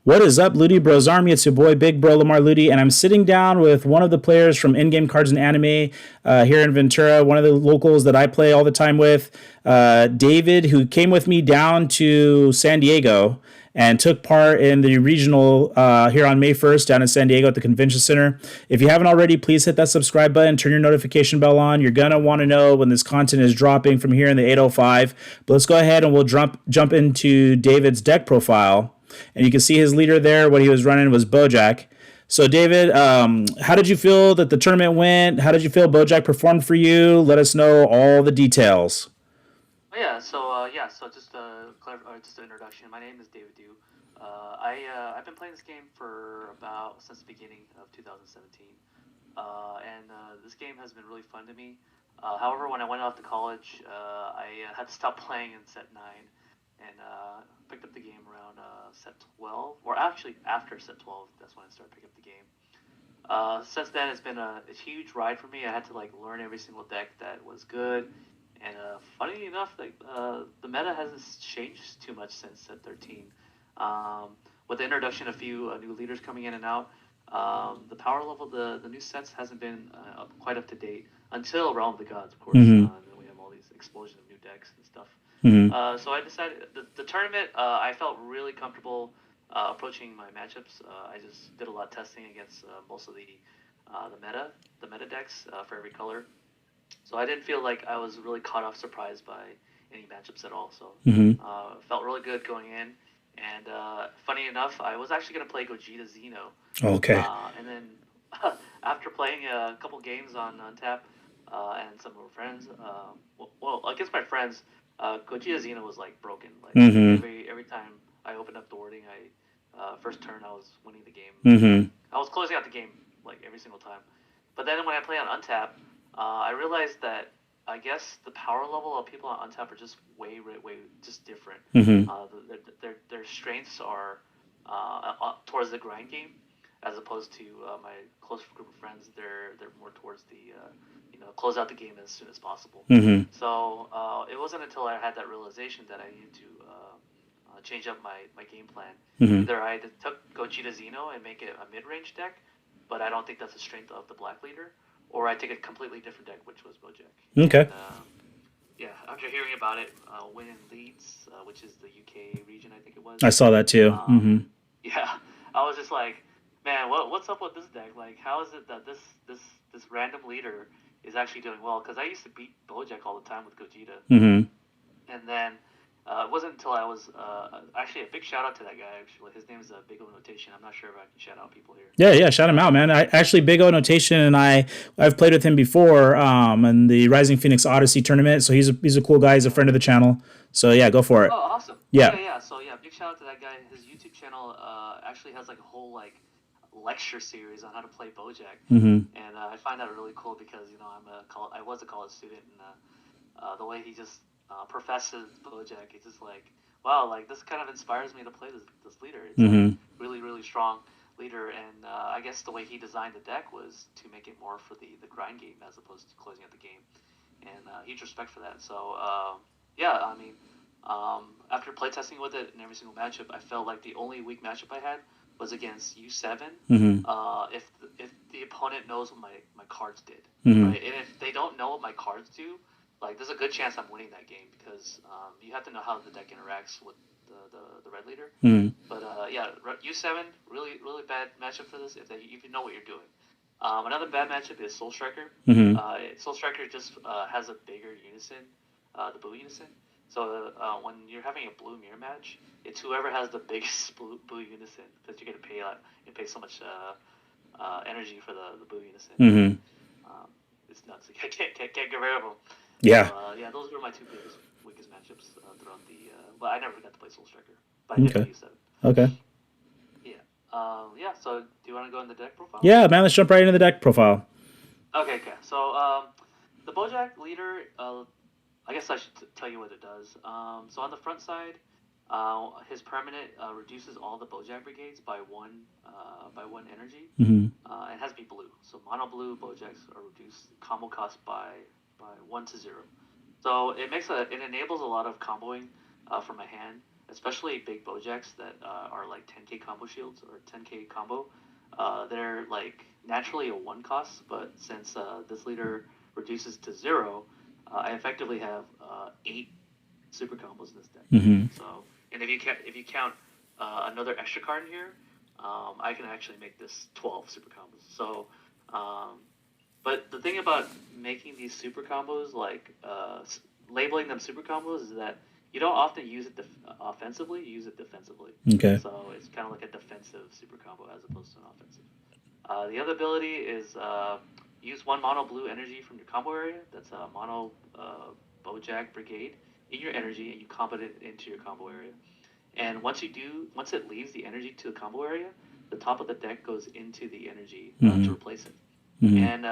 What is up, Ludy Bros Army? It's your boy, Big Bro Lamar Ludy, and I'm sitting down with one of the players from In Game Cards and Anime here in Ventura, one of the locals that I play all the time with, David, who came with me down to San Diego and took part in the regional here on May 1st down in San Diego at the Convention Center. If you haven't already, please hit that subscribe button, turn your notification bell on. You're going to want to know when this content is dropping from here in the 805. But let's go ahead and we'll jump into David's deck profile. And you can see his leader there. What he was running was Boujack. So, David, how did you feel that the tournament went? How did you feel Boujack performed for you? Let us know all the details. So just an introduction. My name is David Dew. I've been playing this game for about since the beginning of 2017, and this game has been really fun to me. However, when I went off to college, I had to stop playing in set 9, and picked up the game around set 12, or actually after set 12. That's when I started picking up the game. Since then, it's been a huge ride for me. I had to like learn every single deck that was good, and funny enough, the meta hasn't changed too much since set 13. With the introduction of a few new leaders coming in and out, the power level, the new sets hasn't been quite up to date until Realm of the Gods, of course. Mm-hmm. And then we have all these explosion of new decks and stuff. Mm-hmm. So I decided the tournament. I felt really comfortable approaching my matchups. I just did a lot of testing against most of the meta decks for every color. So I didn't feel like I was really caught off surprise by any matchups at all. So Mm-hmm. felt really good going in. And funny enough, I was actually going to play Gogeta Xeno, Okay. and then after playing a couple games on Untap and some of our friends, well, against my friends, Gogeta Xeno was like broken. Like Mm-hmm. every time I opened up the wording, I first turn I was winning the game. Mm-hmm. I was closing out the game like every single time. But then when I play on Untap, I realized that I guess the power level of people on Untap are just way just different. Mm-hmm. Their strengths are towards the grind game, as opposed to my close group of friends. They're more towards the close out the game as soon as possible. Mm-hmm. So it wasn't until I had that realization that I needed to change up my game plan. Mm-hmm. Either I took Gogeta Xeno and make it a mid range deck, but I don't think that's the strength of the black leader, or I take a completely different deck, which was Bojack. Okay. And yeah, after hearing about it, Win in Leeds, which is the UK region, I think it was. I saw that too. Um, Mm-hmm. yeah, I was just like, man, what's up with this deck? Like, how is it that this random leader is actually doing well? Because I used to beat Bojack all the time with Gogeta, Mm-hmm. and then it wasn't until I was actually a big shout out to that guy. Actually, his name is Big O Notation. I'm not sure if I can shout out people here. Yeah, yeah, shout him out, man. I actually Big O Notation and I've played with him before in the Rising Phoenix Odyssey tournament. So he's a cool guy. He's a Yeah. friend of the channel. So yeah, go for Oh, it. awesome. Yeah. Okay, yeah. So yeah, big shout out to that guy. His YouTube channel actually has like a whole like lecture series on how to play Bojack, Mm-hmm. and I find that really cool because I was a college student, and the way he just professes Bojack, it's just like wow, like this kind of inspires me to play this leader. It's a Mm-hmm. really strong leader, and I guess the way he designed the deck was to make it more for the grind game as opposed to closing out the game, and huge respect for that. So yeah, I mean, after playtesting with it in every single matchup, I felt like the only weak matchup I had was against U7. Mm-hmm. If the opponent knows what my cards did, Mm-hmm. right, and if they don't know what my cards do, like there's a good chance I'm winning that game because you have to know how the deck interacts with the red leader. Mm-hmm. But yeah, U7 really bad matchup for this if you know what you're doing. Another bad matchup is Soul Striker. Mm-hmm. Soul Striker just has a bigger unison, the blue unison. So when you're having a blue mirror match, it's whoever has the biggest blue unison because you're gonna pay so much energy for the blue unison. Mm-hmm. It's nuts. I can't get rid of them. So Yeah. yeah, those were my two weakest matchups throughout the. But I never got to play Soul Striker, but I did play Okay. U7. Okay. Yeah. Yeah. So do you want to go in the deck profile? Yeah, man. Let's jump right into the deck profile. Okay. So the Bojack leader. I guess I should tell you what it does. So on the front side, his permanent reduces all the Bojack brigades by one energy. Mm-hmm. It has to be blue. So mono blue Bojacks are reduced combo cost by 1 to 0. So it enables a lot of comboing from my hand, especially big Bojacks that are like 10k combo shields or 10k combo. They're like naturally a one cost, but since this leader reduces to zero, I effectively have eight super combos in this deck. Mm-hmm. So, and if you count another extra card in here, I can actually make this 12 super combos. So, um, but the thing about making these super combos, like labeling them super combos, is that you don't often use it offensively. You use it defensively. Okay. So it's kind of like a defensive super combo as opposed to an offensive. The other ability is use one mono blue energy from your combo area. That's a mono Bojack Brigade in your energy, and you combo it into your combo area. And once it leaves the energy to the combo area, the top of the deck goes into the energy Mm-hmm. to replace it. Mm-hmm. And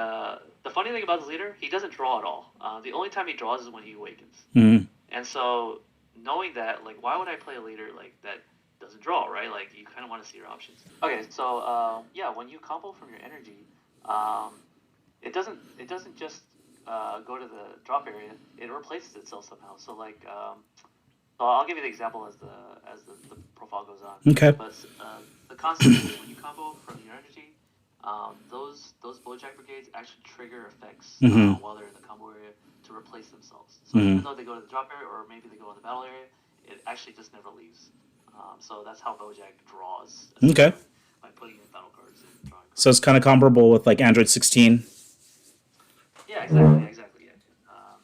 the funny thing about this leader, he doesn't draw at all. The only time he draws is when he awakens. Mm-hmm. And so, knowing that, like, why would I play a leader like that doesn't draw, right? Like, you kind of want to see your options. Okay, so yeah, when you combo from your energy, um, it doesn't just go to the drop area. It replaces itself somehow. So like, so I'll give you the example as the profile goes on. Okay. But the concept is when you combo from your energy, those Bojack brigades actually trigger effects Mm-hmm. while they're in the combo area to replace themselves. So even though they go to the drop area or maybe they go in the battle area, it actually just never leaves. So that's how Bojack draws Okay. by putting in battle cards and drawing So it's cards. kind of comparable with like Android 16. Yeah, exactly. Yeah.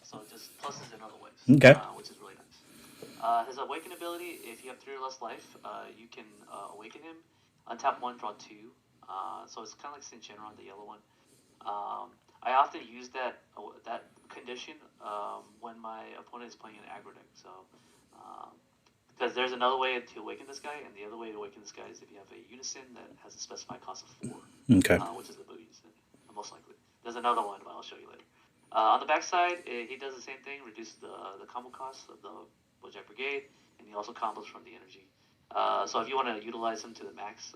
So it just pluses in other ways, Okay. which is really nice. His awaken ability, if you have 3 or less life, you can awaken him. Untap one, draw two. So it's kind of like Shinra, the yellow one. I often use that condition when my opponent is playing an aggro deck. So because there's another way to awaken this guy, and the other way to awaken this guy is if you have a unison that has a specified cost of 4, Okay. which is the blue unison, most likely. There's another one, but I'll show you later. On the backside, he does the same thing, reduces the combo cost of the Bojack Brigade, and he also combos from the energy. So if you want to utilize him to the max,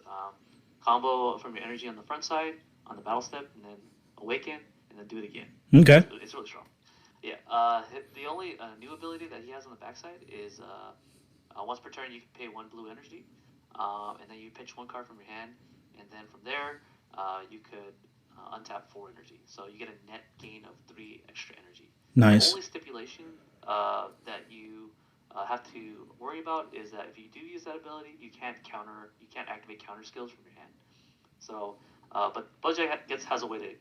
combo from your energy on the front side, on the battle step, and then awaken, and then do it again. Okay. It's really strong. Yeah. The only new ability that he has on the backside is once per turn you can pay 1 blue energy, and then you pitch 1 card from your hand, and then from there you could untap 4 energy. So you get a net gain of 3 extra energy. The Nice. only stipulation that you have to worry about is that if you do use that ability, you can't activate counter skills from your hand. So, but Bojack has a way to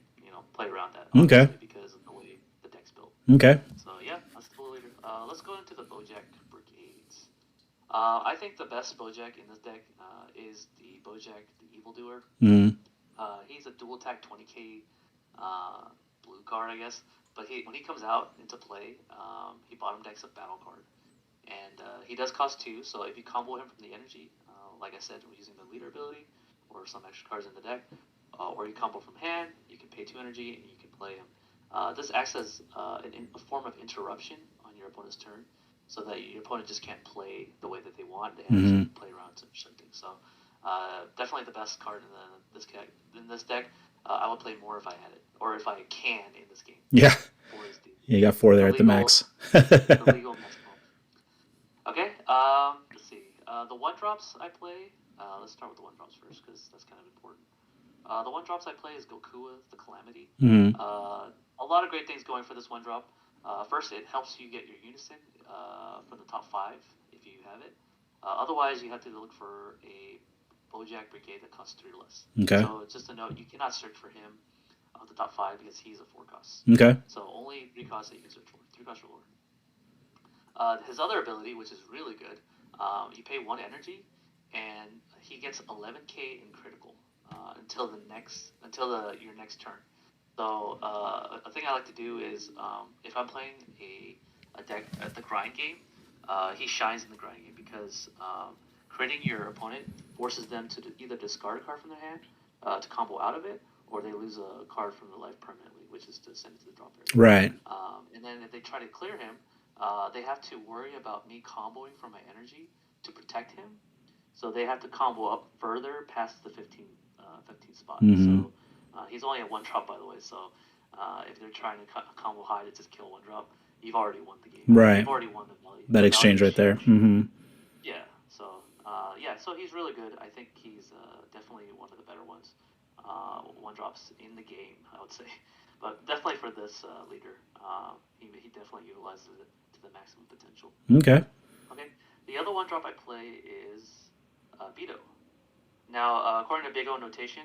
play around that, Okay. obviously, because of the way the deck's built. Okay. So yeah, that's the blue leader. Let's go into the Bojack brigades. I think the best Bojack in this deck is the Bojack the Evildoer. Mm. He's a dual attack 20k blue card, I guess. But when he comes out into play, he bottom decks a battle card. And he does cost 2, so if you combo him from the energy, like I said, we're using the leader ability or some extra cards in the deck, or you combo from hand, you can pay 2 energy and you can play him. This acts as a form of interruption on your opponent's turn, so that your opponent just can't play the way that they want. They have to play around certain things. So definitely the best card in this deck. I would play more if I had it, or if I can in this game. Yeah. 4 is You got 4 there at the max. the legal maximum. Okay. Let's see. The 1-drops I play. Let's start with the 1-drops first because that's kind of important. The 1-drops I play is Gokua the Calamity. Mm. A lot of great things going for this 1-drop. First, it helps you get your unison from the top 5 if you have it. Otherwise, you have to look for a Bojack Brigade that costs 3 or less. Okay. So just a note, you cannot search for him of the top 5 because he's a 4 cost. Okay. So only 3 costs that you can search for. 3 costs or lower. His other ability, which is really good, you pay 1 energy, and he gets 11k in critical until your next turn. So a thing I like to do is if I'm playing a deck at the grind game, he shines in the grind game because critting your opponent forces them to either discard a card from their hand to combo out of it, or they lose a card from their life permanently, which is to send it to the drop area. Right. And then if they try to clear him, they have to worry about me comboing from my energy to protect him. So they have to combo up further past the 15 spot. Mm-hmm. So he's only at 1-drop, by the way. So if they're trying to combo high to just kill 1-drop, you've already won the game. Right. You've already won the value. That exchange right there. Mm-hmm. Yeah. Yeah, so he's really good. I think he's definitely one of the better ones. One drops in the game, I would say, but definitely for this leader, he definitely utilizes it to the maximum potential. Okay. Okay, the other one drop I play is Beto. Now, according to Big O notation,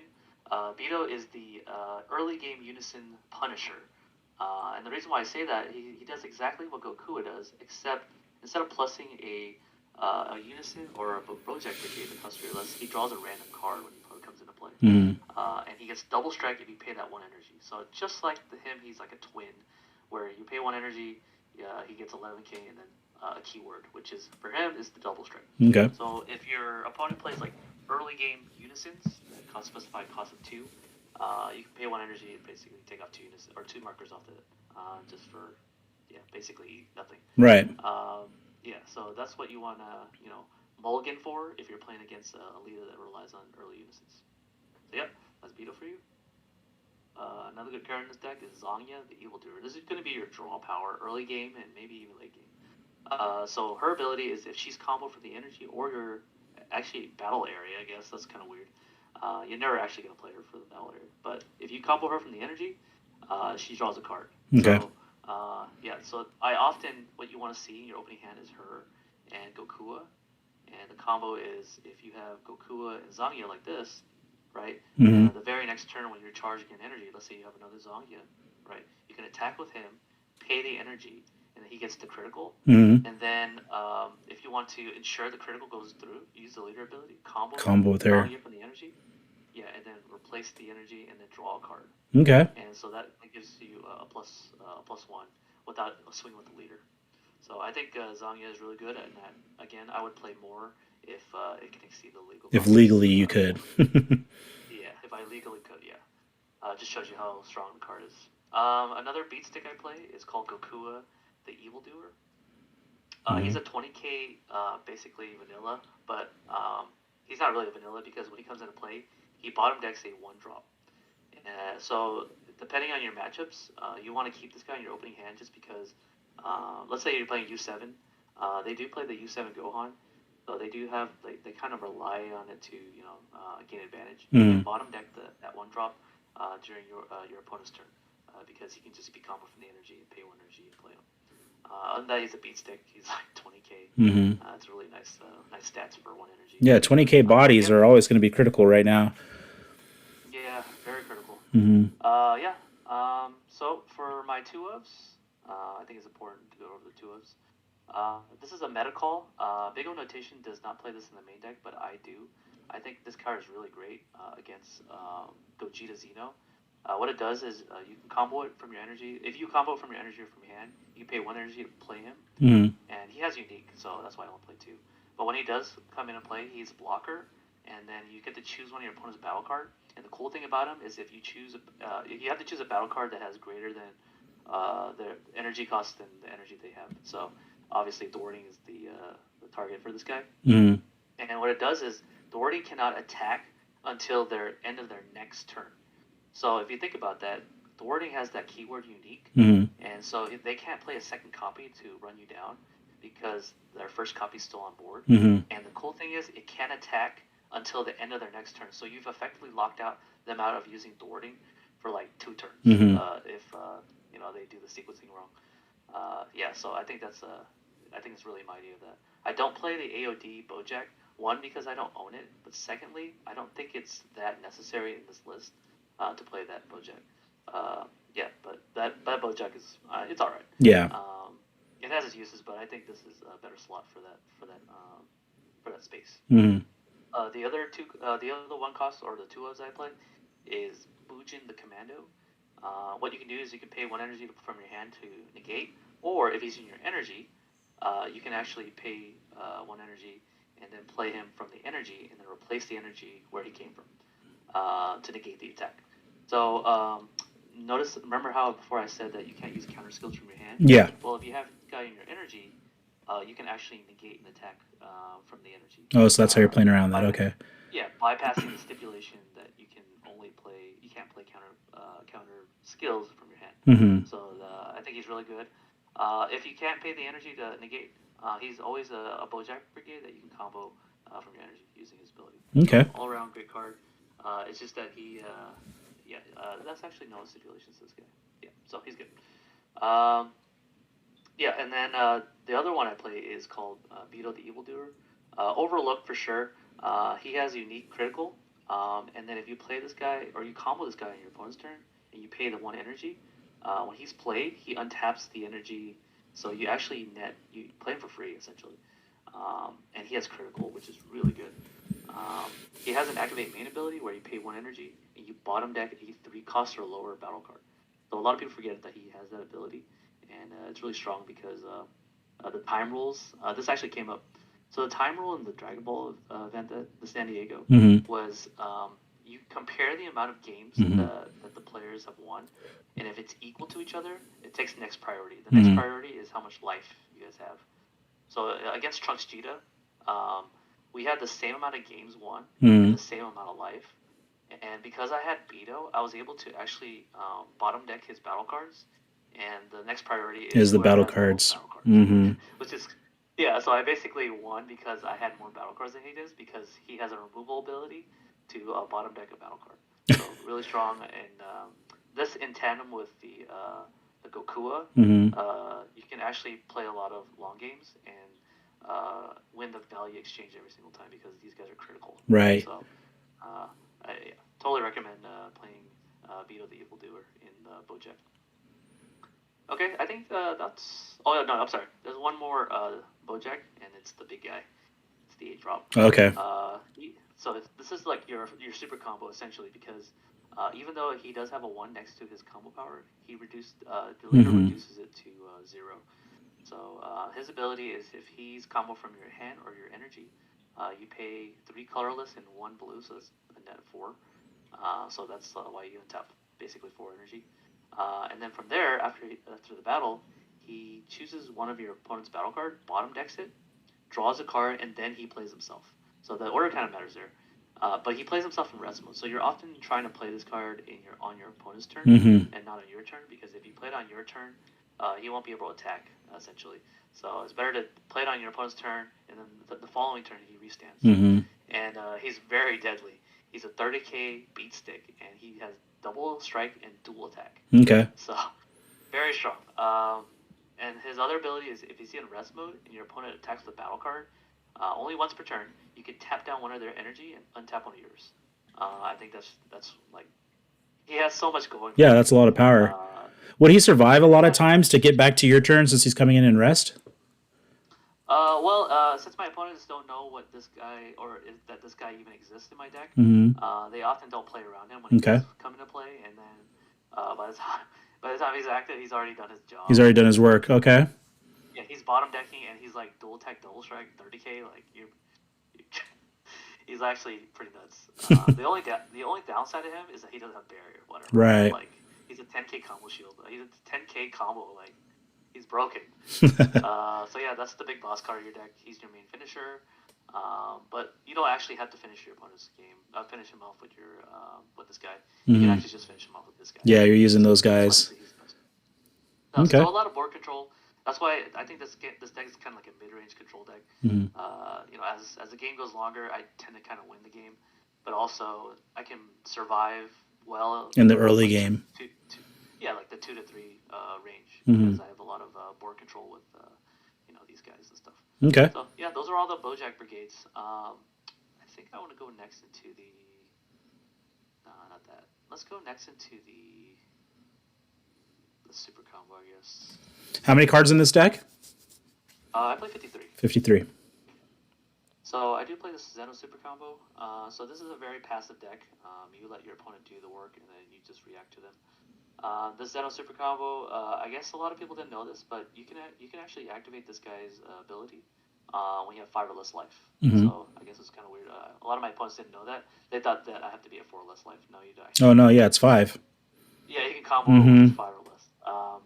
Beto is the early game unison Punisher. And the reason why I say that, he does exactly what Goku does, except instead of plussing a unison or a Boujack brigade that costs 3 less, he draws a random card when he comes into play. Mm-hmm. And he gets double strike if you pay that 1 energy. So just like him, he's like a twin, where you pay 1 energy, he gets 11k, and then a keyword, which is for him is the double strike. Okay. So if your opponent plays like early game unisons that cost specified cost of 2, you can pay 1 energy and basically take off 2 unison or 2 markers off it, just for basically nothing. Right. Yeah, so that's what you want to mulligan for if you're playing against a leader that relies on early unisons. So yep, that's Beetle for you. Another good card in this deck is Zangya, the Evildoer. This is going to be your draw power early game and maybe even late game. So her ability is if she's combo for the energy or your actually battle area, I guess that's kind of weird. You're never actually going to play her for the battle area, but if you combo her from the energy, she draws a card. Okay. So yeah, so I often what you want to see in your opening hand is her and Gokua, and the combo is if you have Gokua and Zangya like this, right? Mm-hmm. The very next turn when you're charging an energy, let's say you have another Zangya, right? You can attack with him, pay the energy, and then he gets the critical. Mm-hmm. And then if you want to ensure the critical goes through, use the leader ability, Combo with her. Zangya from the energy, yeah, and then replace the energy and then draw a card. Okay. And so that gives you a +1 without a swing with the leader. So I think Zangya is really good, and that again I would play more if it can exceed the legal. If legally you could. Yeah, if I legally could, yeah. Just shows you how strong the card is. Another beat stick I play is called Gokua, the Evildoer. He's a 20k, basically vanilla, but he's not really vanilla because when he comes into play, he bottom decks a 1-drop. So depending on your matchups, you want to keep this guy in your opening hand just because, let's say you're playing U7, they do play the U7 Gohan, so they do have they kind of rely on it to gain advantage. You can bottom deck that 1-drop during your opponent's turn because he can just be combo from the energy and pay 1 energy and play him. Other than that, he's a beat stick. He's like 20k. Mm-hmm. It's really nice stats for 1 energy. Yeah, 20k bodies are always going to be critical right now. Yeah, very critical. Mm-hmm. Yeah. So for my 2-ofs, I think it's important to go over the 2-ofs. This is a meta call. Big O Notation does not play this in the main deck, but I do. I think this card is really great against Gogeta Xeno. What it does is you can combo it from your energy. If you combo from your energy or from your hand, you pay 1 energy to play him. Mm-hmm. And he has unique, so that's why I won't play 2. But when he does come in and play, he's a blocker, and then you get to choose one of your opponent's battle card. And the cool thing about him is if you choose, you have to choose a battle card that has greater than the energy cost than the energy they have. So obviously thwarting is the target for this guy. Mm-hmm. And what it does is thwarting cannot attack until their end of their next turn. So if you think about that, thwarting has that keyword unique, and so they can't play a second copy to run you down because their first copy is still on board. And the cool thing is it can't attack until the end of their next turn. So you've effectively locked out them out of using thwarting for like 2 turns if they do the sequencing wrong. Yeah, so I think it's really mighty of that. I don't play the AOD Boujack, one because I don't own it, but secondly, I don't think it's that necessary in this list to play that Boujack. Yeah, but that Boujack is it's all right. Yeah. It has its uses, but I think this is a better slot for that space. Mm-hmm. The other 1 cost or the 2-ofs I play is Bujin the Commando. What you can do is you can pay 1 energy from your hand to negate, or if he's in your energy, you can actually pay 1 energy and then play him from the energy and then replace the energy where he came from to negate the attack. So remember how before I said that you can't use counter skills from your hand? Yeah. Well, if you have this guy in your energy, you can actually negate an attack from the energy. Oh, so that's how you're playing around that. Okay. Yeah, bypassing the stipulation that you can't play counter skills from your hand. Mm-hmm. So I think he's really good. If you can't pay the energy to negate, he's always a Boujack brigade that you can combo from your energy using his ability. Okay. So all around great card. It's just that that's actually no stipulations. This guy, yeah, so he's good. Um, yeah, and then the other one I play is called Beto the Evildoer. Overlooked for sure. He has a unique critical, and then if you play this guy or you combo this guy on your opponent's turn and you pay the one energy, when he's played, he untaps the energy, so you actually you play him for free essentially, and he has critical, which is really good. He has an activate main ability where you pay one energy and you bottom deck a 3 cost or lower battle card. So a lot of people forget that he has that ability, and it's really strong because the time rules. This actually came up. So the time rule in the Dragon Ball event at the San Diego Mm-hmm. was you compare the amount of games Mm-hmm. that the players have won, and if it's equal to each other, it takes next priority. The next Mm-hmm. priority is how much life you guys have. So against Trunks Cheetah, um, we had the same amount of games won and Mm-hmm. the same amount of life. And because I had Beto, I was able to actually bottom deck his battle cards. And the next priority is Is the whoever battle has the most cards. battle cards, Mm-hmm. which is yeah. So I basically won because I had more battle cards than he does because he has a removal ability to bottom deck a battle card. So really strong, and this in tandem with the Gokua, Mm-hmm. you can actually play a lot of long games and win the value exchange every single time because these guys are critical. Right. So I totally recommend playing Beto the Evildoer in Bojack. Okay, I think that's. Oh no, I'm sorry. There's one more Bojack, and it's the big guy. It's the 8 drop. Okay. So this is like your super combo essentially because even though he does have a 1 next to his combo power, he reduced the leader Mm-hmm. reduces it to 0. So his ability is if he's combo from your hand or your energy, you pay 3 colorless and 1 blue, so that's a net of 4. So that's why you untap basically 4 energy. And then from there, after the battle, he chooses one of your opponent's battle card, bottom decks it, draws a card, and then he plays himself. So the order kind of matters there. But he plays himself in rest mode, so you're often trying to play this card on your opponent's turn Mm-hmm. and not on your turn because if you play it on your turn, he won't be able to attack essentially. So it's better to play it on your opponent's turn, and then the following turn he restands. Mm-hmm. And he's very deadly. He's a 30k beat stick, and he has double strike and dual attack. Okay. So very strong. And his other ability is if he's in rest mode and your opponent attacks with a battle card, only once per turn, you can tap down one of their energy and untap one of yours. I think that's like he has so much going Yeah, for him. that's a lot of power. Would he survive a lot of times to get back to your turn since he's coming in rest? Since my opponents don't know what this guy that this guy even exists in my deck, Mm-hmm. they often don't play around him when he Okay. does come into play, and then by the time he's active, he's already done his He's job. already done his work. Okay. Yeah, he's bottom decking, and he's like dual tech, double strike, 30k. Like you he's actually pretty nuts. The only downside of him is that he doesn't have barrier, whatever. But Right. like he's a 10k combo shield. He's a 10k combo. Like he's broken. So yeah, that's the big boss card of your deck. He's your main finisher. But you don't actually have to finish your opponent's game. Finish him off with this guy. You can Mm-hmm. actually just finish him off with this guy. Yeah, you're using So those that's why guys. he's best. No, Okay. so a lot of board control. That's why I think this deck is kind of like a mid-range control deck. Mm-hmm. As the game goes longer, I tend to kind of win the game, but also I can survive well In the early like game. like the 2 to 3 range Mm-hmm. because I have a lot of board control with these guys and stuff. Okay. So yeah, those are all the Bojack brigades. I think I want to go next into the not that. Let's go next into the super combo, I guess. How many cards in this deck? I play 53. 53. So I do play this Zeno super combo. So this is a very passive deck. You let your opponent do the work, and then you just react to them. This Zeno super combo, I guess a lot of people didn't know this, but you can actually activate this guy's ability when you have 5 or less life. Mm-hmm. So I guess it's kind of weird. A lot of my opponents didn't know that. They thought that I have to be at 4 or less life. No, you don't. Oh no, yeah, it's 5. Yeah, he can combo Mm-hmm. with 5 or less.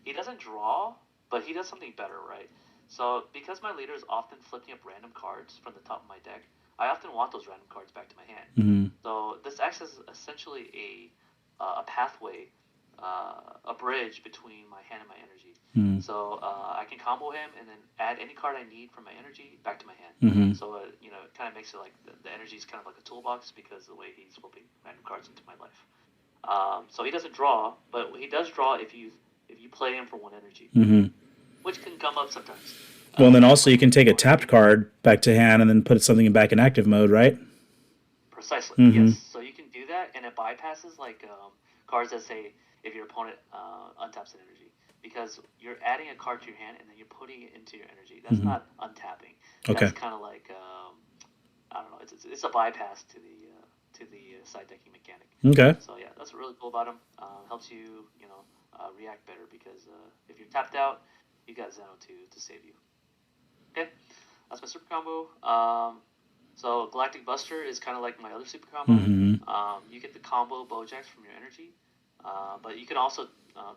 He doesn't draw, but he does something better, right? So because my leader is often flipping up random cards from the top of my deck, I often want those random cards back to my hand. Mm-hmm. So this acts as essentially a pathway a bridge between my hand and my energy. Mm-hmm. So I can combo him and then add any card I need from my energy back to my hand. Mm-hmm. So it kind of makes it like the energy is kind of like a toolbox because of the way he's flipping random cards into my life. So he doesn't draw, but he does draw if you play him for one energy, Mm-hmm. which can come up sometimes. Well, and then If you're also you playing can him take for a one tapped energy. card back to hand and then put something back in active mode, right? Precisely, Mm-hmm. yes. So you can do that, and it bypasses like cards that say if your opponent untaps an energy, because you're adding a card to your hand and then you're putting it into your energy. That's Mm-hmm. not untapping. Okay. That's kind of like I don't know. It's a bypass to the side decking mechanic. Okay. So yeah, that's really cool about him. Helps you react better because if you're tapped out, you got Zeno to save you. Okay, that's my super combo. So Galactic Buster is kind of like my other super combo. Mm-hmm. You get the combo Bojacks from your energy, but you can also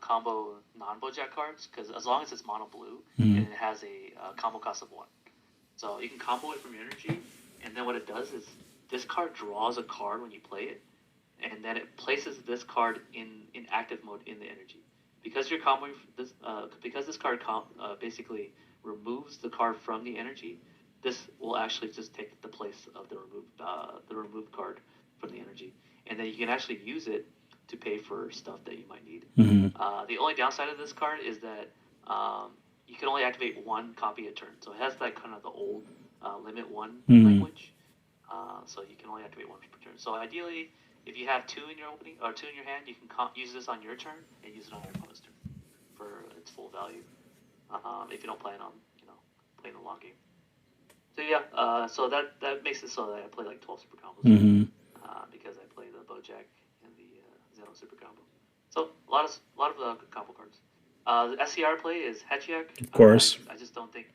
combo non-Bojack cards because as long as it's mono blue Mm-hmm. and it has a combo cost of 1. So you can combo it from your energy, and then what it does is this card draws a card when you play it, and then it places this card in active mode in the energy. Because you're comboing this, because this card basically removes the card from the energy, this will actually just take the place of the removed card from the energy, and then you can actually use it to pay for stuff that you might need. Mm-hmm. The only downside of this card is that you can only activate one copy a turn, so it has that kind of the old limit one Mm-hmm. language. So you can only activate one per turn. So ideally, if you have 2 in your opening or 2 in your hand, you can use this on your turn and use it on your opponent's turn for its full value. If you don't plan on playing the long game. So yeah, so that makes it so that I play like 12 super combos Mm-hmm. because I play the Bojack and the Zeno super combo. So a lot of combo cards. The SCR play is Hechiak. Of course. I just don't think.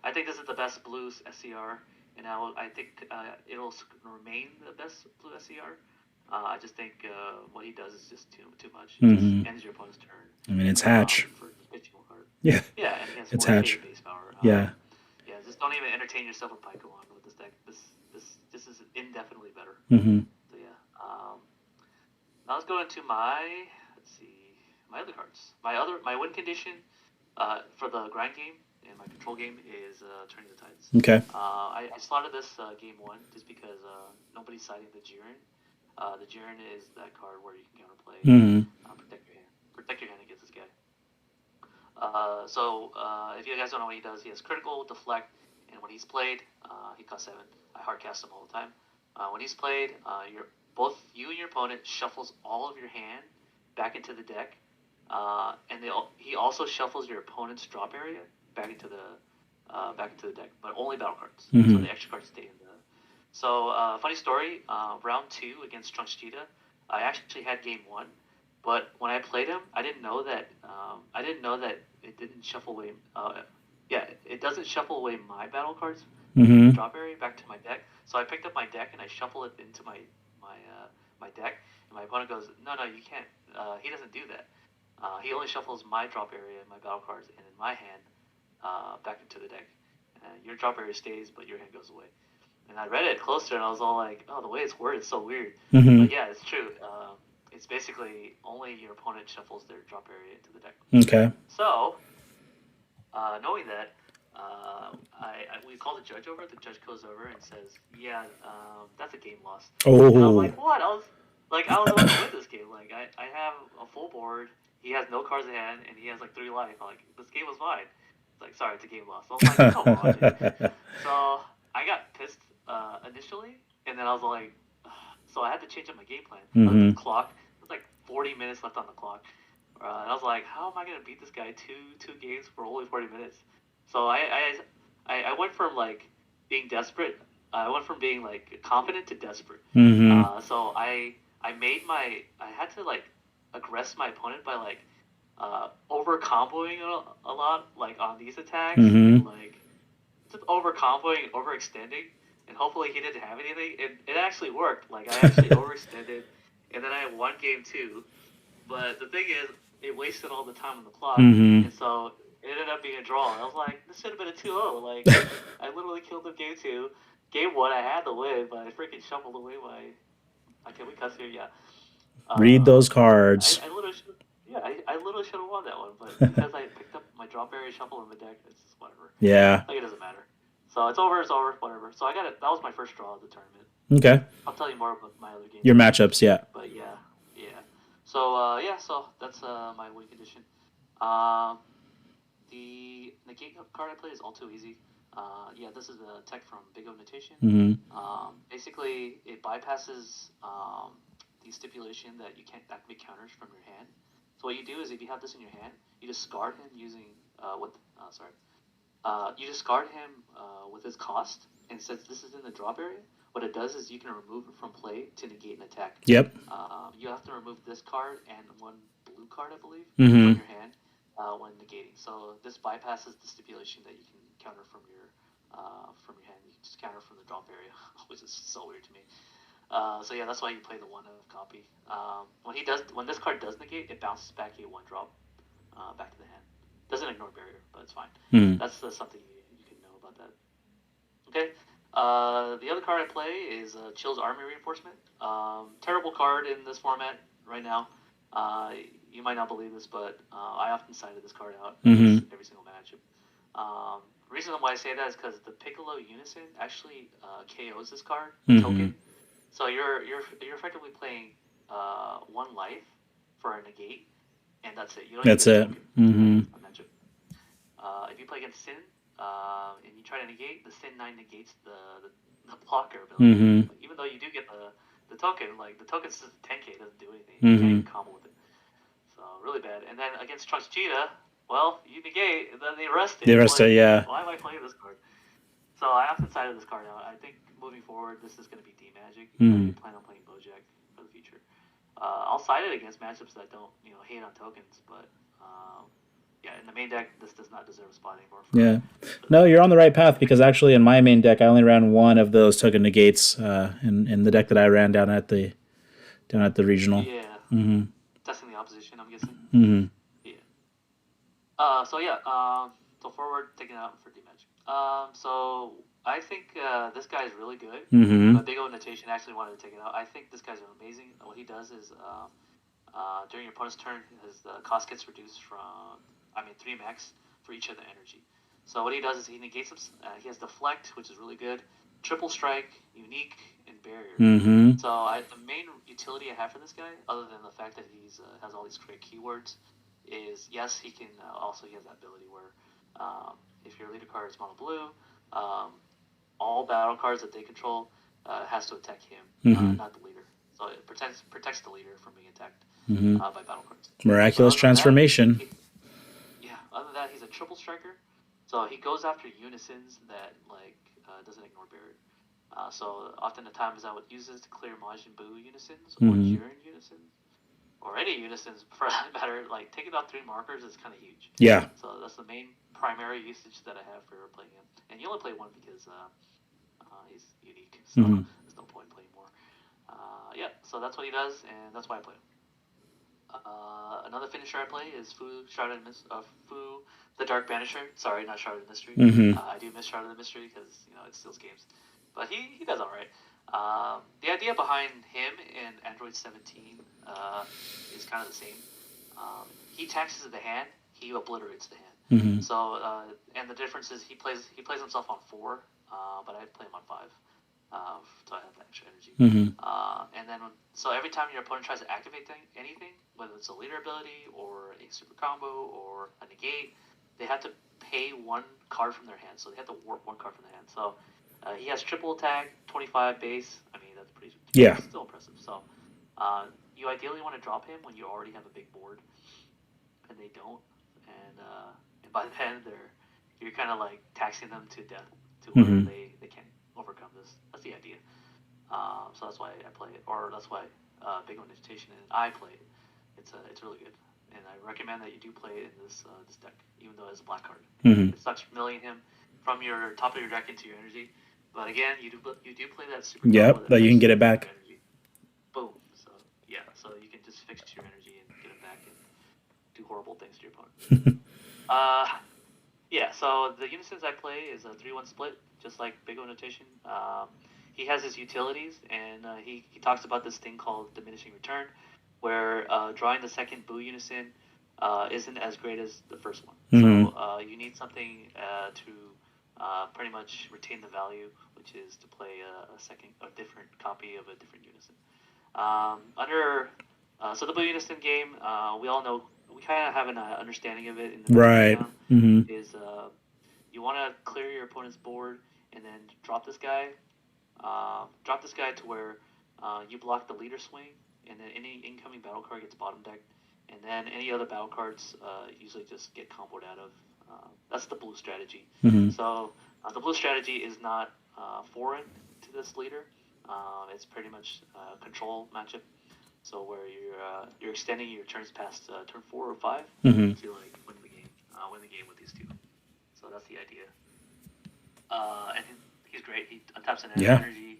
I think this is the best blues SCR, and I think it'll remain the best blue SCR. I just think what he does is just too much. It just Mm-hmm. ends your opponent's turn I mean, it's Hatch. for pitching one card. Yeah. Yeah, and he has It's 40k Hatch. base power. Yeah. Yeah, just don't even entertain yourself with Pokemon with this deck. This is indefinitely better. Mm-hmm. So yeah. Now let's go into my other cards. My win condition for the grind game and my control game is Turning the Tides. Okay. I slotted this game 1 just because nobody's citing the Jiren. The Jiren is that card where you can counterplay, Mm-hmm. protect your hand against this guy. If you guys don't know what he does, he has critical, deflect, and when he's played, he costs 7. I hardcast him all the time. When he's played, both you and your opponent shuffles all of your hand back into the deck, and he also shuffles your opponent's drop area back into the deck, but only battle cards. Mm-hmm. So the extra cards stay in the. So funny story, round 2 against Trunks Cheetah, I actually had game 1. But when I played him, I didn't know that it didn't shuffle away. It doesn't shuffle away my battle cards Mm-hmm. drop area back to my deck. So I picked up my deck and I shuffle it into my deck. And my opponent goes, no, you can't. He doesn't do that. He only shuffles my drop area, my battle cards, and in my hand back into the deck. Your drop area stays, but your hand goes away. And I read it closer, and I was all like, oh, the way it's worded is so weird. Mm-hmm. But yeah, it's true. It's basically only your opponent shuffles their drop area into the deck. Okay. So, knowing that, we call the judge over. The judge goes over and says, "Yeah, that's a game loss." And I was Oh. like, "What?" I was about to win this game. Like, I have a full board. He has no cards in hand, and he has like 3 life. I'm like, this game was mine. It's like, sorry, it's a game loss. I was like, come on, dude. So I got pissed initially, and then I was like, so I had to change up my game plan. I looked at the clock. It was like 40 minutes left on the clock. And I was like, how am I gonna beat this guy two games for only 40 minutes? So I went from like being desperate. I went from being like confident to desperate. Mm-hmm. So I had to like aggress my opponent by like over comboing a lot like on these attacks Mm-hmm. and like just over comboing and overextending, and hopefully he didn't have anything. It actually worked. Like I actually overextended, and then I won game 2. But the thing is, it wasted all the time on the clock, Mm-hmm. and so it ended up being a draw. I was like, this should have been a 2-0. Like I literally killed him game 2. Game 1, I had the win, but I freaking shuffled away my. Can we cuss here? Yeah. Read those cards. I literally should. really should have won that one, but because I picked up my drop area shuffle in the deck, it's just whatever. Yeah. Like it doesn't matter. So it's over, whatever. So I got it. That was my first draw of the tournament. Okay. I'll tell you more about my other games. Your matchups, yeah. But yeah. So that's my win condition. Um, the negate card I play is all too easy. This is a tech from Big O Notation. Mm-hmm. Basically, it bypasses the stipulation that you can't activate counters from your hand. So what you do is if you have this in your hand, you discard him using you discard him with his cost, and since this is in the drop area, what it does is you can remove it from play to negate an attack. Yep. You have to remove this card and one blue card, I believe, Mm-hmm. from your hand when negating. So this bypasses the stipulation that you can counter from your hand. You can just counter from the drop area, which is so weird to me. That's why you play the one of copy. When this card does negate, it bounces back a one drop back to the hand. Doesn't ignore barrier, but it's fine. Mm-hmm. That's something you can know about that. Okay. The other card I play is Chill's Army Reinforcement. Terrible card in this format right now. You might not believe this, but I often cited this card out every single matchup. The reason why I say that is because the Piccolo Unison actually KOs this card token. So you're effectively playing one life for a negate, and that's it. You don't that's it. Matchup. If you play against Sin and you try to negate, the Sin 9 negates the blocker ability. Even though you do get the token, like the token's just 10k, doesn't do anything. You can't even combo with it. So really bad. And then against Trunks Cheetah, well, you negate, and then they arrest it. They arrest it, yeah. Why am I playing this card? So I often cited this card out. I think moving forward, this is going to be D-Magic. I plan on playing Boujack for the future. I'll cite it against matchups that don't, hate on tokens, but in the main deck, this does not deserve a spot anymore. No, you're on the right path because actually in my main deck, I only ran one of those token negates in the deck that I ran down at the regional. Yeah. Testing the opposition, I'm guessing. Yeah. So forward, taking it out for D-Magic. So I think this guy is really good. But Big O Notation actually wanted to take it out. I think this guy's amazing. What he does is during your opponent's turn, his cost gets reduced from 3 max for each of the energy. So what he does is he negates them. He has Deflect, which is really good. Triple Strike, Unique, and Barrier. So the main utility I have for this guy, other than the fact that he's has all these great keywords, is yes, he can also he has that ability where if your leader card is mono blue, all battle cards that they control has to attack him, not the leader. So it protects the leader from being attacked by battle cards. Miraculous transformation. Other than that, he's a triple striker. So he goes after unisons that doesn't ignore barrier. So often the times I would use this to clear Majin Buu unisons or Jiren unisons or any unisons for that matter. Like taking out 3 markers is kind of huge. Yeah. So that's the main primary usage that I have for playing him. And you only play one because he's unique. So there's no point in playing more. So that's what he does, and that's why I play him. Another finisher I play is Fu the Dark Banisher. Sorry, not Shrouded Mystery. I do miss Shrouded Mystery because it steals games, but he does all right. The idea behind him and Android 17 is kind of the same. He taxes the hand, he obliterates the hand. So and the difference is he plays himself on 4, but I play him on 5. So I have that extra energy. And then so every time your opponent tries to activate anything, whether it's a leader ability or a super combo or a negate, they have to pay 1 card from their hand. So they have to warp 1 card from their hand. So he has triple attack, 25 base. That's pretty. Yeah. Still impressive. So you ideally want to drop him when you already have a big board, and they don't. And by then you're kind of like taxing them to death to where they can't overcome this. That's the idea. So that's why I play it, or that's why Big O Notation and I play it. It's really good, and I recommend that you do play it in this deck, even though it's a black card. It sucks milling him from your top of your deck into your energy, but again, you do play that super. Yep, but you can get it back. Boom. So you can just fix your energy and get it back and do horrible things to your opponent. So the unisons I play is a 3-1 split, just like Big O Notation. He has his utilities, and he talks about this thing called diminishing return, where drawing the second Buu unison isn't as great as the first one. Mm-hmm. So you need something to pretty much retain the value, which is to play a different copy of a different unison. Under So the Blue Unison game, we all know, we kind of have an understanding of it in the meta right Right. now. Mm-hmm. Is you want to clear your opponent's board and then drop this guy to where you block the leader swing, and then any incoming battle card gets bottom decked, and then any other battle cards usually just get comboed out of. That's the blue strategy. Mm-hmm. So the blue strategy is not foreign to this leader. It's pretty much a control matchup. So where you're extending your turns past turn 4 or 5 Mm-hmm. to like win the game with these two. So that's the idea. And he's great. He untaps an Yeah. energy,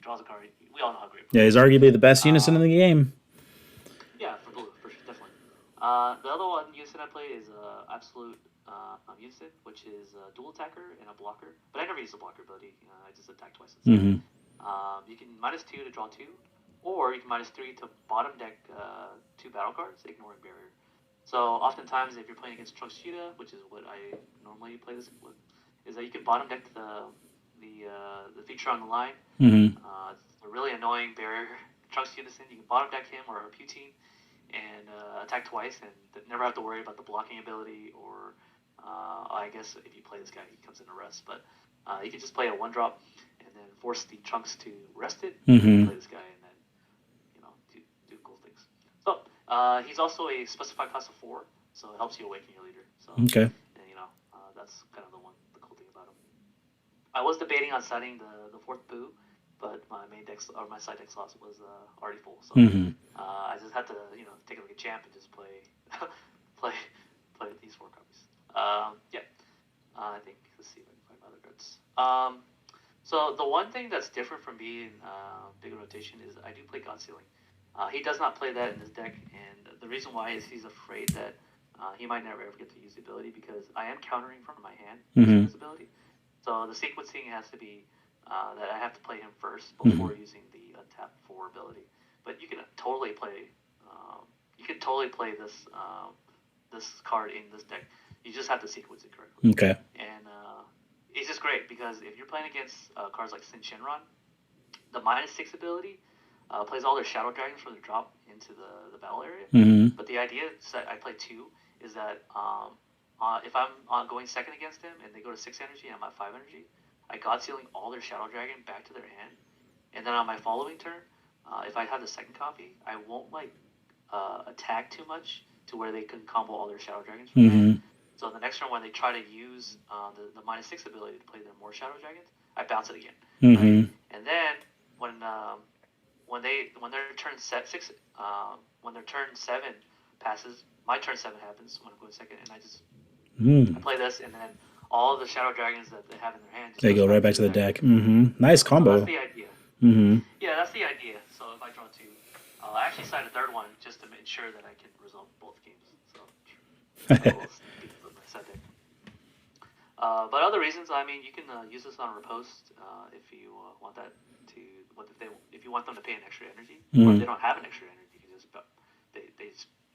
draws a card. We all know how great. Yeah, he's arguably the best unison in the game. Yeah, for blue, for sure, definitely. The other one unison I play is absolute unison, which is a dual attacker and a blocker. But I never use the blocker ability. I just attack twice instead. Mm-hmm. You can -2 to draw 2, or you can -3 to bottom deck 2 battle cards, ignoring barrier. So oftentimes, if you're playing against Trunks Cheetah, which is what I normally play this with, is that you can bottom deck the feature on the line. Mm-hmm. It's a really annoying barrier. Trunks Unison, you can bottom deck him or a Putine and attack twice, and never have to worry about the blocking ability. Or I guess if you play this guy, he comes in a rest. But you can just play a 1-drop and then force the Trunks to rest it. Mm-hmm. And play this guy and then do cool things. So he's also a specified class of 4, so it helps you awaken your leader. So Okay. and that's kind of the cool thing about him. I was debating on setting the 4th Boo, but my side deck slot was already full. So Mm-hmm. I just had to take like a champ and just play play these 4 copies. Yeah, I think, let's see if I can find my other cards. So the one thing that's different from me in big rotation is I do play God Sealing. He does not play that in his deck, and the reason why is he's afraid that he might never ever get to use the ability, because I am countering from my hand using his ability. So the sequencing has to be that I have to play him first before using the untap 4 ability. But you can totally play this card in this deck. You just have to sequence it correctly. Okay. And it's just great, because if you're playing against cards like Sin Shenron, the -6 ability plays all their Shadow Dragons from the drop into the battle area. Mm-hmm. But the idea is that I play 2 is that if I'm going second against him and they go to 6 energy and I'm at 5 energy, I God Sealing all their Shadow Dragon back to their hand. And then on my following turn, if I have the second copy, I won't attack too much to where they can combo all their Shadow Dragons from hand. So the next turn, when they try to use the -6 ability to play their more Shadow Dragons, I bounce it again. Mm-hmm. Right? And then when their turn 7 passes, my turn 7 happens when I'm going second, and I play this, and then all of the Shadow Dragons that they have in their hand, they go right back to the deck. Mm-hmm. Nice combo. So that's the idea. Mm-hmm. Yeah, that's the idea. So if I draw 2, I actually signed a 3rd one just to ensure that I can resolve both games. So I will speak with my side deck. But other reasons, I mean, you can use this on Riposte if you want that to. If you want them to pay an extra energy, or if they don't have an extra energy, you can just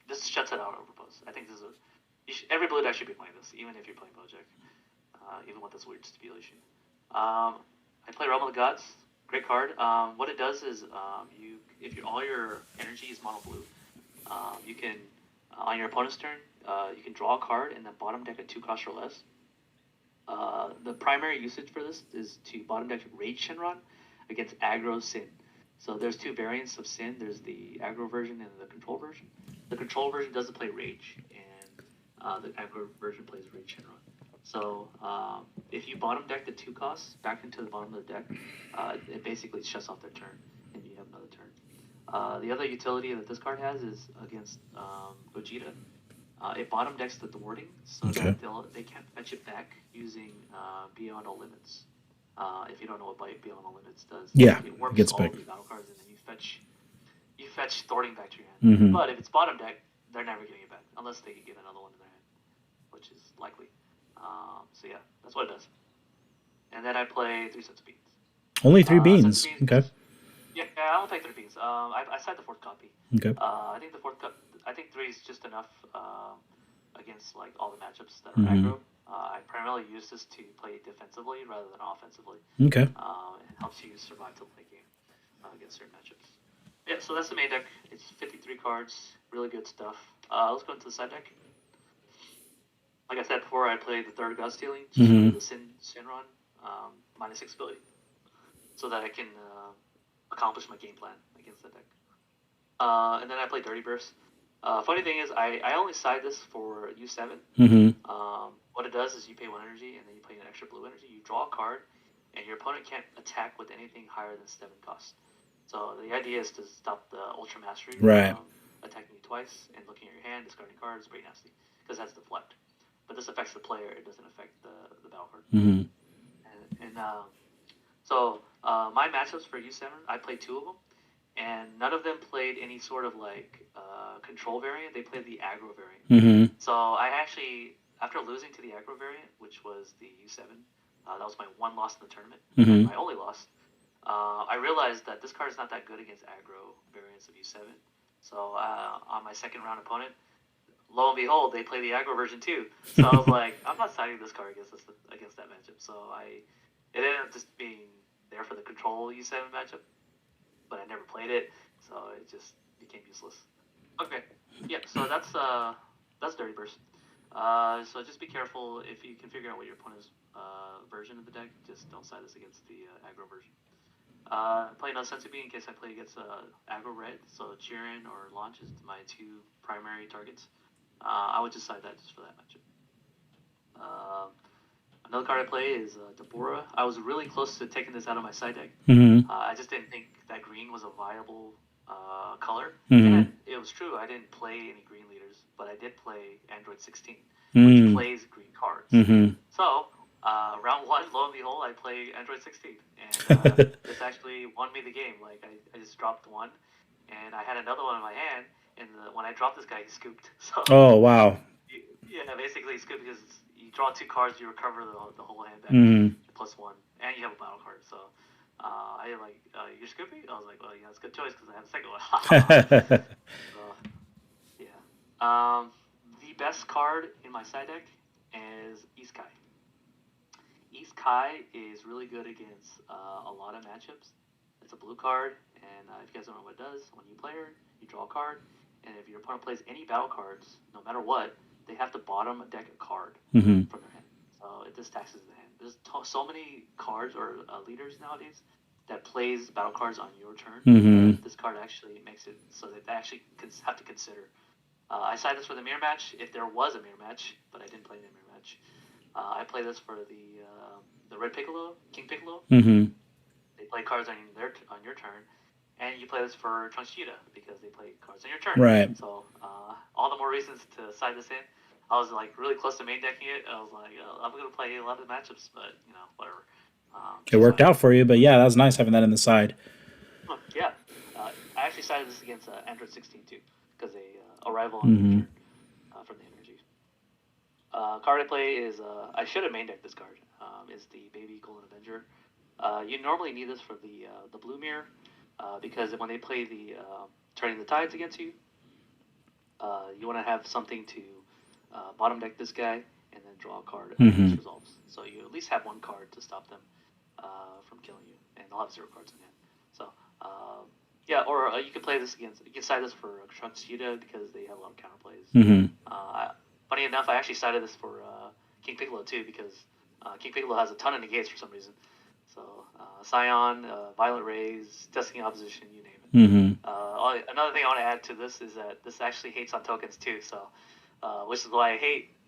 this shuts it out on Riposte. I think this is every blue deck should be playing this, even if you're playing Boujack, even with this weird stipulation. I play Realm of the Gods. Great card. What it does is if all your energy is mono blue, you can on your opponent's turn you can draw a card and then bottom deck a 2 cost or less. The primary usage for this is to bottom deck Rage Shenron against aggro Sin. So there's 2 variants of Sin. There's the aggro version and the control version. The control version doesn't play Rage, and the aggro version plays Rage Shenron. So if you bottom deck the 2 costs back into the bottom of the deck, it basically shuts off their turn, and you have another turn. The other utility that this card has is against Gogeta. It bottom decks the thwarting, so that they can't fetch it back using Beyond All Limits. If you don't know what Beyond All Limits does, it works gets all back. of the battle cards, and then you fetch thwarting back to your hand. Mm-hmm. But if it's bottom deck, they're never getting it back unless they can get another one in their hand, which is likely. So yeah, that's what it does. And then I play 3 sets of beans. Only 3 beans. Okay. Yeah, I don't play three beans. I signed the fourth copy. Okay. I think the I think three is just enough against like all the matchups that are Mm-hmm. aggro. I primarily use this to play defensively rather than offensively. Okay. It helps you survive to the late game against certain matchups. Yeah, so that's the main deck. It's 53 cards, really good stuff. Let's go into the side deck. Like I said before, I played the third God Stealing just for Mm-hmm. the Sinron -6 ability, so that I can accomplish my game plan against that deck. And then I play Dirty Burst. Funny thing is, I only side this for U7. Mm-hmm. What it does is you pay 1 energy and then you pay an extra blue energy. You draw a card, and your opponent can't attack with anything higher than 7 cost. So the idea is to stop the Ultra Mastery Right. from attacking you twice and looking at your hand, discarding cards, pretty nasty, because that's deflect. But this affects the player; it doesn't affect the battle card. Mm-hmm. And my matchups for U7, I played two of them, and none of them played any sort of like control variant. They played the aggro variant. Mm-hmm. So I actually, after losing to the aggro variant, which was the U7, that was my one loss in the tournament and Mm-hmm. my only loss. I realized that this card is not that good against aggro variants of U7. So on my second round opponent, lo and behold, they play the aggro version too. So I was like, I'm not siding this card against that matchup. So it ended up just being there for the control U7 matchup, but I never played it, so it just became useless. Okay, yeah. So that's Dirty Burst. So just be careful if you can figure out what your opponent's version of the deck. Just don't side this against the aggro version. Play no Sensu in case I play against aggro red. So Jiren or Launch is my two primary targets. I would just side that just for that matchup. Uh, Another card I play is Deborah. I was really close to taking this out of my side deck. Mm-hmm. I just didn't think that green was a viable color. Mm-hmm. And it was true. I didn't play any green leaders, but I did play Android 16, which Mm-hmm. plays green cards. Mm-hmm. So round one, lo and behold, I play Android 16, and this actually won me the game. Like I just dropped one, and I had another one in my hand, and when I dropped this guy, he scooped. So Oh wow. yeah, basically it's good because you draw two cards, you recover the whole hand back Mm-hmm. plus one, and you have a battle card. So I like you're Scoopy. I was like, well, yeah, it's a good choice because I have a second one. Yeah. The best card in my side deck is East Kai. East Kai is really good against a lot of matchups. It's a blue card, and if you guys don't know what it does, when you play her, you draw a card, and if your opponent plays any battle cards, no matter what, they have to bottom a deck a card Mm-hmm. from their hand. So it just taxes the hand. There's so many cards or leaders nowadays that plays battle cards on your turn Mm-hmm. that this card actually makes it so that they actually have to consider. I side this for the mirror match if there was a mirror match, but I didn't play the mirror match. I play this for the Red Piccolo, King Piccolo. Mm-hmm. They play cards on your turn, and you play this for Trunks Cheetah because they play cards on your turn. Right. So all the more reasons to side this in. I was like really close to main decking it. I was like, I'm gonna play a lot of the matchups, but whatever. It Just worked fine. out for you, but yeah, that was nice having that in the side. Yeah, I actually sided this against Android 16 too because they arrival on your Mm-hmm. turn from the energy. Card I play is I should have main decked this card. Is the Baby Golden Avenger. You normally need this for the blue mirror because when they play the turning the tides against you, you want to have something to bottom deck this guy and then draw a card after Mm-hmm. this resolves. So you at least have one card to stop them from killing you, and they'll have 0 cards in hand. So yeah, or you can play this against. You can side this for Trunks Cheetah because they have a lot of counterplays. Mm-hmm. Funny enough, I actually sided this for King Piccolo too because King Piccolo has a ton of negates for some reason. So Scion, Violent Rays, Testing Opposition, you name it. Mm-hmm. Another thing I want to add to this is that this actually hates on tokens too. So which is why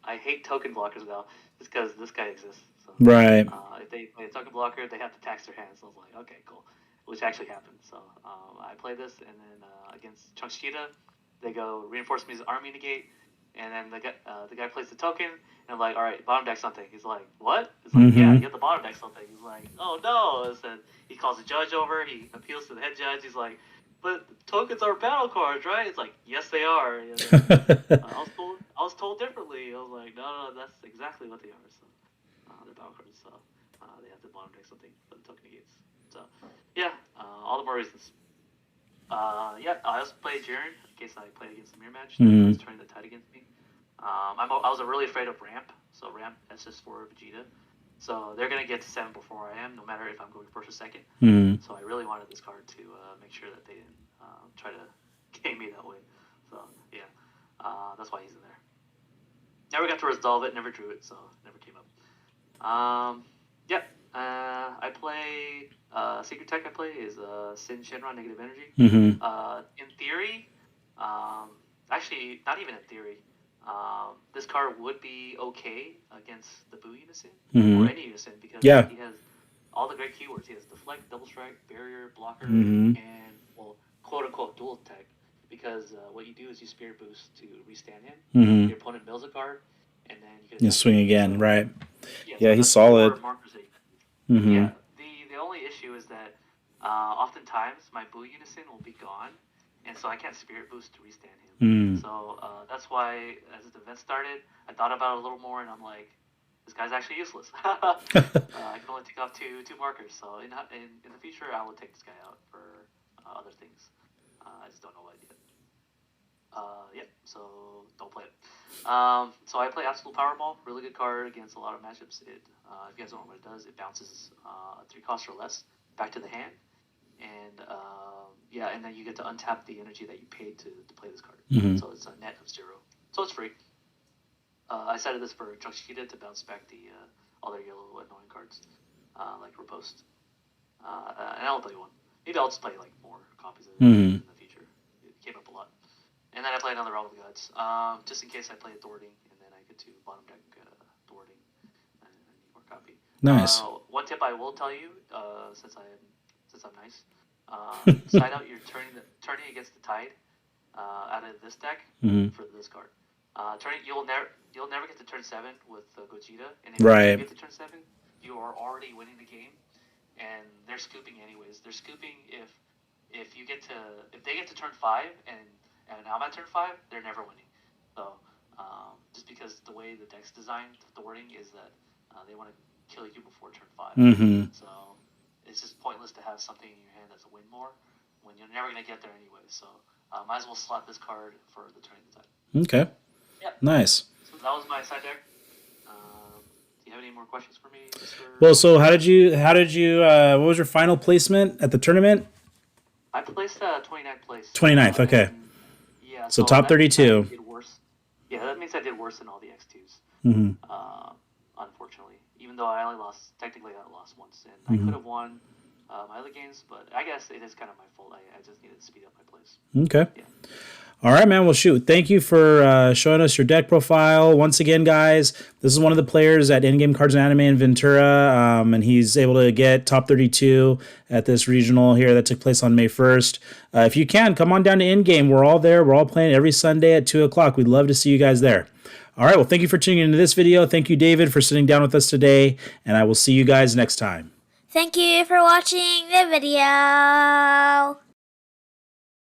I hate token blockers now, just because this guy exists. So Right. if they play a token blocker, they have to tax their hands. So I was like, okay, cool, which actually happened. So I play this, and then against Chunks Cheetah, they go reinforce me as army negate, and then the guy plays the token, and I'm like, all right, bottom deck something. He's like, what? It's like, yeah, Mm-hmm. you have to bottom deck something. He's like, oh no. And he calls the judge over. He appeals to the head judge. He's like, but tokens are battle cards, right? It's like, yes, they are. And then, I was told differently. I was like, no, that's exactly what they are. So they're battle cards. So they have to bottom deck something for the token negates. So, yeah, all the more reasons. Yeah, I also played Jiren in case I played against the mirror match. Mhm. He's turning the tide against me. I was really afraid of Ramp, so Ramp SS4 Vegeta. So they're gonna get to 7 before I am, no matter if I'm going first or second. Mhm. So I really wanted this card to make sure that they didn't try to game me that way. So yeah, that's why he's in there. Never got to resolve it, never drew it, so never came up. Yeah, I play Secret Tech. I play is Sin Shenron Negative Energy. Mhm. In theory, actually not even in theory, this card would be okay against the Boo Unison or any Unison because Yeah. he has all the great keywords. He has deflect, double strike, barrier, blocker, Mhm. and well, quote unquote dual tech. Because what you do is you spirit boost to restand him. Mhm. Your opponent mills a card, and then you can You attack swing him. again, So, right? yeah, Yeah, so he's that's 4 solid. markers that you Mhm. yeah. The only issue is that oftentimes my Boo Unison will be gone, and so I can't Spirit Boost to restand him. Mm. So that's why, as the event started, I thought about it a little more, and I'm like, this guy's actually useless. I can only take off two markers. So in the future, I will take this guy out for other things. I just don't know what yet. Yeah, so don't play it. So I play Absolute Powerball, really good card against a lot of matchups. If you guys don't know what it does, it bounces 3 costs or less back to the hand, and yeah, and then you get to untap the energy that you paid to play this card. Mhm. So it's a net of 0, so it's free. I cited this for Junkshida to bounce back the all their yellow annoying cards, like Riposte. And I'll play one. Maybe I'll just play like more copies of it Mhm. in the future. It came up a lot. And then I play another Realm of the Gods, just in case I play a Thwarting, and then I get to bottom deck Thwarting, and I need more copy. Nice. One tip I will tell you, since I'm nice, side out your turning against the Tide out of this deck Mhm. for this card. Turning you'll never get to turn 7 with Gogeta, and if Right. you get to turn 7, you are already winning the game, and they're scooping anyways. They're scooping if you get to if they get to turn 5 and I'm at turn 5, they're never winning. So just because the way the deck's designed, the wording is that they want to kill you before turn 5. Mhm. So it's just pointless to have something in your hand that's a win more when you're never gonna get there anyway. So might as well slot this card for the turning the tide. Okay. Yeah. Nice. So that was my side deck. Do you have any more questions for me, Mr. Well, so how did you what was your final placement at the tournament? I placed 29th place. 29th, okay. Yeah, So so top that means I 32. did worse. Yeah, that means I did worse than all the X2s. Mhm. Unfortunately, even though I only lost, technically I lost once, and I could have won my other games, but I guess it is kind of my fault. I just needed to speed up my plays. Okay. Yeah. All right, man. Well, shoot. Thank you for showing us your deck profile. Once again, guys, this is one of the players at In-Game Cards and Anime in Ventura, and he's able to get top 32 at this regional here that took place on May 1st. If you can, come on down to In-Game. We're all there. We're all playing every Sunday at 2 o'clock. We'd love to see you guys there. All right. Well, thank you for tuning into this video. Thank you, David, for sitting down with us today, and I will see you guys next time. Thank you for watching the video.